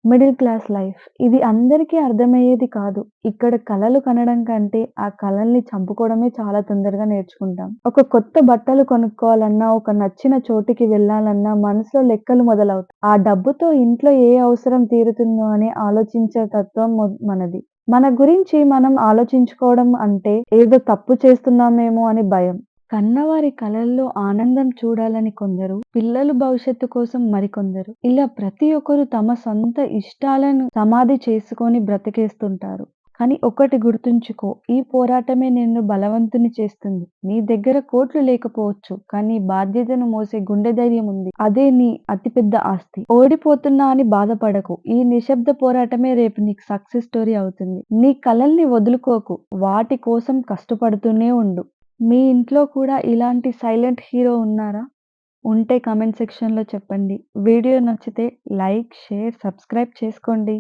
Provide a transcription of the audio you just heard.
Middle class life. ఇది అందరికీ అర్థమయ్యేది కాదు. ఇక్కడ కలలు కనడం కంటే, ఆ కలల్ని చంపుకోవడమే చాలా తొందరగా నేర్చుకుంటాం. ఒక కొత్త బట్టలు కొనుక్కోవాలన్నా, ఒక నచ్చిన చోటికి వెళ్ళాలన్నా మనసులో లెక్కలు మొదలవుతాయి. ఆ డబ్బుతో ఇంట్లో ఏ అవసరం తీరుతుందో అని ఆలోచించే తత్వం మనది. మన గురించి మనం ఆలోచించుకోవడం అంటే, ఏదో తప్పు చేస్తున్నామేమో అని భయం. కన్నవారి కలల్లో ఆనందం చూడాలని కొందరు, పిల్లలు భవిష్యత్తు కోసం మరికొందరు. ఇలా ప్రతి ఒక్కరు తమ సొంత ఇష్టాలను సమాధి చేసుకొని బ్రతికేస్తుంటారు. కానీ ఒకటి గుర్తుంచుకో, ఈ పోరాటమే నిన్ను బలవంతుని చేస్తుంది. నీ దగ్గర కోట్లు లేకపోవచ్చు, కానీ బాధ్యతను మోసే గుండె ధైర్యం ఉంది. అదే నీ అతిపెద్ద ఆస్తి. ఓడిపోతున్నా అని బాధపడకు. ఈ నిశ్శబ్ద పోరాటమే రేపు నీకు సక్సెస్ స్టోరీ అవుతుంది. నీ కలల్ని వదులుకోకు. వాటి కోసం కష్టపడుతూనే ఉండు. మీ ఇంట్లో కూడా ఇలాంటి సైలెంట్ హీరో ఉన్నారా? ఉంటే కామెంట్ సెక్షన్‌లో చెప్పండి. వీడియో నచ్చితే లైక్, షేర్, సబ్స్క్రైబ్ చేసుకోండి.